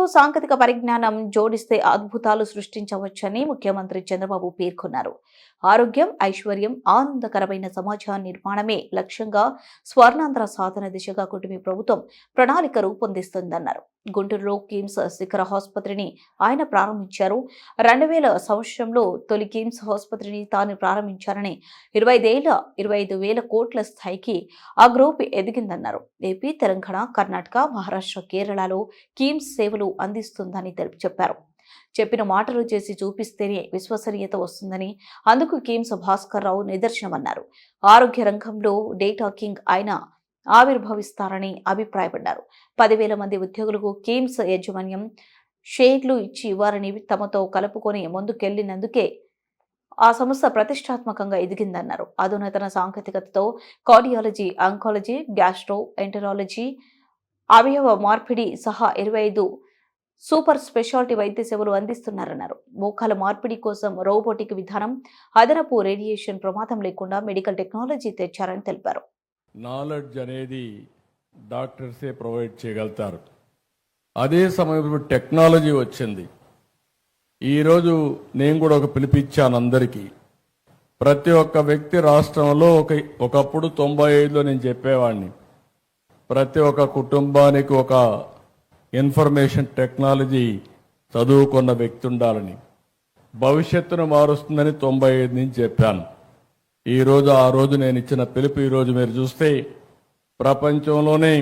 కు సాంకేతిక పరిజ్ఞానం జోడిస్తే అద్భుతాలు సృష్టించవచ్చని ముఖ్యమంత్రి చంద్రబాబు పేర్కొన్నారు. ఆరోగ్యం, ఐశ్వర్యం, ఆనందకరమైన సమాజ నిర్మాణమే లక్ష్యంగా స్వర్ణాంధ్ర సాధన దిశగా కూటమి ప్రభుత్వం ప్రణాళిక రూపొందిస్తుందన్నారు. గుంటూరులో కిమ్స్ శిఖర ఆసుపత్రిని ఆయన ప్రారంభించారు. 2000 సంవత్సరంలో తొలి కిమ్స్ ఆసుపత్రిని తాను ప్రారంభించారని 25,000 కోట్ల స్థాయికి ఆ గ్రూప్ ఎదిగిందన్నారు. ఏపీ, తెలంగాణ, కర్ణాటక, మహారాష్ట్ర, కేరళలో కిమ్స్ సేవలు అందిస్తుందని చెప్పారు. చెప్పిన మాటలు చేసి చూపిస్తేనే విశ్వసనీయత వస్తుందని, అందుకు కిమ్స్ భాస్కర్ రావు నిదర్శనమన్నారు. ఆరోగ్య రంగంలో డేటా కింగ్ ఆయన ఆవిర్భవిస్తారని అభిప్రాయపడ్డారు. 10,000 మంది ఉద్యోగులకు కిమ్స్ యాజమాన్యం షేర్లు ఇచ్చి వారిని తమతో కలుపుకొని ముందుకెళ్లినందుకే ఆ సంస్థ ప్రతిష్టాత్మకంగా ఎదిగిందన్నారు. అధునాతన సాంకేతికతతో కార్డియాలజీ, ఆంకాలజీ, గ్యాస్ట్రో ఎంటరాలజీ, అవయవ మార్పిడి సహా 25 సూపర్ స్పెషాలిటీ వైద్య సేవలు అందిస్తున్నారన్నారు. మోకాల మార్పిడి కోసం రోబోటిక్ విధానం, అదనపు రేడియేషన్ ప్రమాదం లేకుండా మెడికల్ టెక్నాలజీ తెచ్చారని తెలిపారు. నాలెడ్జ్ అనేది డాక్టర్సే ప్రొవైడ్ చేయగలుగుతారు. అదే సమయంలో టెక్నాలజీ వచ్చింది. ఈరోజు నేను కూడా ఒక పిలిపించాను అందరికీ. ప్రతి ఒక్క వ్యక్తి రాష్ట్రంలో ఒకప్పుడు 95లో నేను చెప్పేవాడిని, ప్రతి ఒక్క కుటుంబానికి ఒక ఇన్ఫర్మేషన్ టెక్నాలజీ చదువుకున్న వ్యక్తి ఉండాలని, భవిష్యత్తును మారుస్తుందని 95 నుంచి చెప్పాను. ఈరోజు ఆ రోజు నేను ఇచ్చిన పిలుపు ఈరోజు మీరు చూస్తే ప్రపంచంలోనే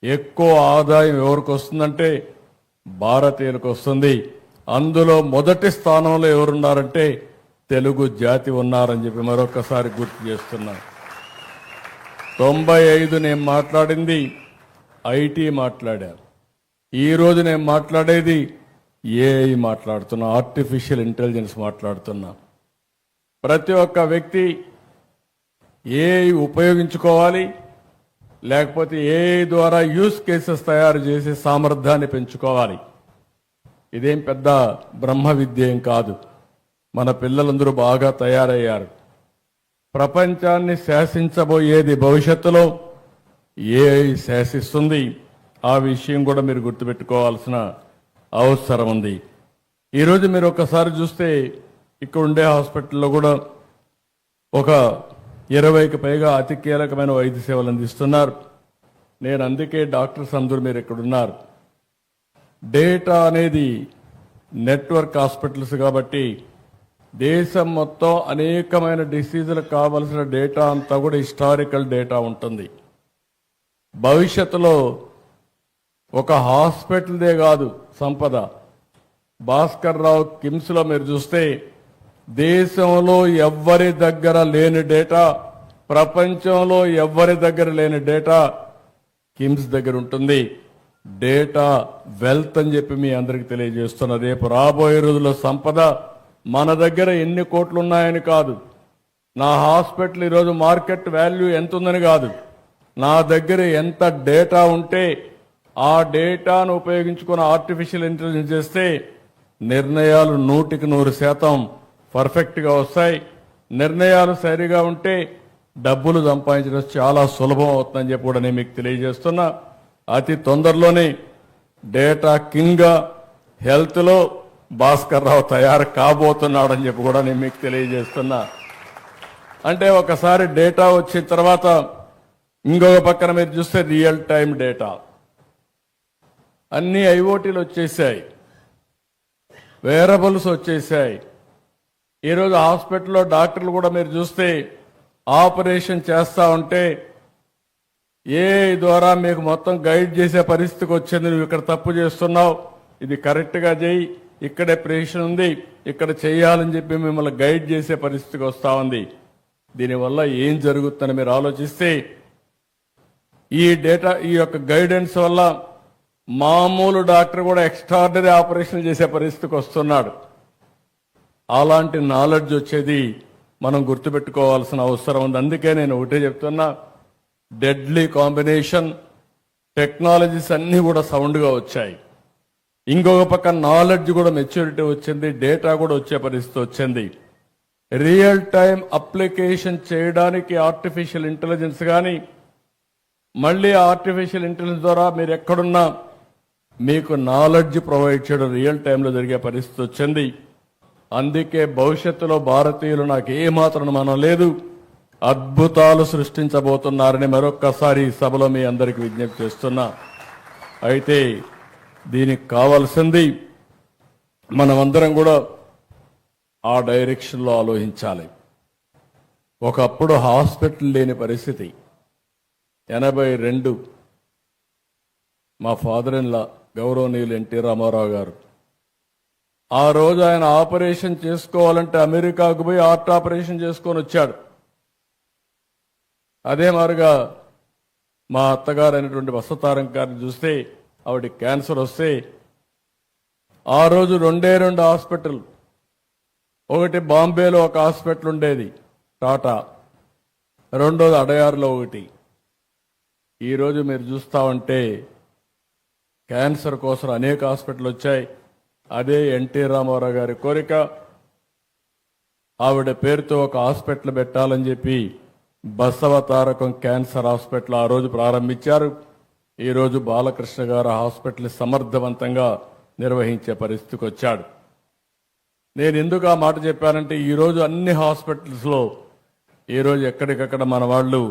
ఎక్కువ ఆదాయం ఎవరికి వస్తుందంటే భారతీయులకు వస్తుంది. అందులో మొదటి స్థానంలో ఎవరున్నారంటే తెలుగు జాతి ఉన్నారని చెప్పి మరొకసారి గుర్తు చేస్తున్నా. 95 నేను మాట్లాడింది ఐటీ మాట్లాడారు. ఈరోజు నేను మాట్లాడేది ఏఐ మాట్లాడుతున్నా, ఆర్టిఫిషియల్ ఇంటెలిజెన్స్ మాట్లాడుతున్నా. ప్రతి ఒక్క వ్యక్తి ఏఐ ఉపయోగించుకోవాలి, లేకపోతే ఏఐ ద్వారా యూస్ కేసెస్ తయారు చేసే సామర్థ్యాన్ని పెంచుకోవాలి. ఇదేం పెద్ద బ్రహ్మ విద్య ఏం కాదు. మన పిల్లలందరూ బాగా తయారయ్యారు. ప్రపంచాన్ని శాసించబోయేది భవిష్యత్తులో ఏఐ శాసిస్తుంది. ఆ విషయం కూడా మీరు గుర్తుపెట్టుకోవాల్సిన అవసరం ఉంది. ఈరోజు మీరు ఒకసారి చూస్తే ఇక్కడ ఉండే హాస్పిటల్లో కూడా ఒక 20కి పైగా అతి కీలకమైన వైద్య సేవలు అందిస్తున్నారు. నేను అందుకే డాక్టర్స్ అందరూ మీరు ఇక్కడ ఉన్నారు. డేటా అనేది నెట్వర్క్ హాస్పిటల్స్ కాబట్టి దేశం మొత్తం అనేకమైన డిసీజులకు కావలసిన డేటా అంతా కూడా హిస్టారికల్ డేటా ఉంటుంది. భవిష్యత్తులో ఒక హాస్పిటల్దే కాదు సంపద. భాస్కర్ రావు కిమ్స్లో మీరు చూస్తే దేశంలో ఎవ్వరి దగ్గర లేని డేటా, ప్రపంచంలో ఎవ్వరి దగ్గర లేని డేటా కిమ్స్ దగ్గర ఉంటుంది. డేటా వెల్త్ అని చెప్పి మీ అందరికి తెలియజేస్తున్న రేపు రాబోయే రోజుల్లో సంపద మన దగ్గర ఎన్ని కోట్లు ఉన్నాయని కాదు, నా హాస్పిటల్ ఈరోజు మార్కెట్ వాల్యూ ఎంత ఉందని కాదు, నా దగ్గర ఎంత డేటా ఉంటే ఆ డేటాను ఉపయోగించుకుని ఆర్టిఫిషియల్ ఇంటెలిజెన్స్ చేస్తే నిర్ణయాలు 100% పర్ఫెక్ట్గా వస్తాయి. నిర్ణయాలు సరిగా ఉంటే డబ్బులు సంపాదించడం చాలా సులభం అవుతుందని చెప్పి కూడా నేను మీకు తెలియజేస్తున్నా. అతి తొందరలోనే డేటా కింగ్గా హెల్త్లో భాస్కర్ రావు తయారు కాబోతున్నాడని చెప్పి కూడా నేను మీకు తెలియజేస్తున్నా. అంటే ఒకసారి డేటా వచ్చిన తర్వాత ఇంకొక పక్కన మీరు చూస్తే రియల్ టైం డేటా అన్ని ఐఓటీలు వచ్చేసాయి, వేరబుల్స్ వచ్చేసాయి. ఈరోజు హాస్పిటల్లో డాక్టర్లు కూడా మీరు చూస్తే ఆపరేషన్ చేస్తూ ఉంటే ఏఐ ద్వారా మీకు మొత్తం గైడ్ చేసే పరిస్థితికి వచ్చింది. నువ్వు ఇక్కడ తప్పు చేస్తున్నావు, ఇది కరెక్ట్గా చేయి, ఇక్కడే ప్రేషన్ ఉంది, ఇక్కడ చేయాలని చెప్పి మిమ్మల్ని గైడ్ చేసే పరిస్థితికి వస్తూ ఉంది. దీనివల్ల ఏం జరుగుతుందని మీరు ఆలోచిస్తే ఈ డేటా, ఈ యొక్క గైడెన్స్ వల్ల మామూలు డాక్టర్ కూడా ఎక్స్ట్రాడినరీ ఆపరేషన్ చేసే పరిస్థితికి వస్తున్నాడు. అలాంటి నాలెడ్జ్ వచ్చేది మనం గుర్తుపెట్టుకోవాల్సిన అవసరం ఉంది. అందుకే నేను ఒకటే చెప్తున్నా, డెడ్లీ కాంబినేషన్ టెక్నాలజీస్ అన్నీ కూడా సౌండ్గా వచ్చాయి. ఇంకొక పక్క నాలెడ్జ్ కూడా మెచ్యూరిటీ వచ్చింది, డేటా కూడా వచ్చే పరిస్థితి వచ్చింది. రియల్ టైం అప్లికేషన్ చేయడానికి ఆర్టిఫిషియల్ ఇంటెలిజెన్స్ కానీ, మళ్ళీ ఆర్టిఫిషియల్ ఇంటెలిజెన్స్ ద్వారా మీరు ఎక్కడున్నా మీకు నాలెడ్జ్ ప్రొవైడ్ చేయడం రియల్ టైంలో జరిగే పరిస్థితి వచ్చింది. అందుకే భవిష్యత్తులో భారతీయులు నాకు ఏమాత్రం మనం లేదు, అద్భుతాలు సృష్టించబోతున్నారని మరొక్కసారి ఈ సభలో మీ అందరికీ విజ్ఞప్తి చేస్తున్నా. అయితే దీనికి కావాల్సింది మనమందరం కూడా ఆ డైరెక్షన్లో ఆలోచించాలి. ఒకప్పుడు హాస్పిటల్ లేని పరిస్థితి. 82 మా ఫాదర్ ఇన్ లా గౌరవనీయులు ఎన్టీ రామారావు గారు, ఆ రోజు ఆయన ఆపరేషన్ చేసుకోవాలంటే అమెరికాకు పోయి హార్ట్ ఆపరేషన్ చేసుకొని వచ్చాడు. అదే మారుగా మా అత్తగారు అయినటువంటి వసతారం గారిని చూస్తే ఆవిడ క్యాన్సర్ వస్తే ఆ రోజు 2 హాస్పిటల్, ఒకటి బాంబేలో ఒక హాస్పిటల్ ఉండేది టాటా, రెండోది అడయార్లో ఒకటి. ఈరోజు మీరు చూస్తా ఉంటే క్యాన్సర్ కోసం అనేక హాస్పిటల్ వచ్చాయి. అదే ఎన్టీ రామారావు గారి కోరిక. ఆవిడ పేరుతో ఒక హాస్పిటల్ పెట్టాలని చెప్పి బసవ తారకం క్యాన్సర్ హాస్పిటల్ ఆ రోజు ప్రారంభించారు. ఈరోజు బాలకృష్ణ గారు హాస్పిటల్ సమర్థవంతంగా నిర్వహించే పరిస్థితికి వచ్చాడు. నేను ఎందుకు ఆ మాట చెప్పానంటే ఈరోజు అన్ని హాస్పిటల్స్లో ఈరోజు ఎక్కడికక్కడ మన వాళ్ళు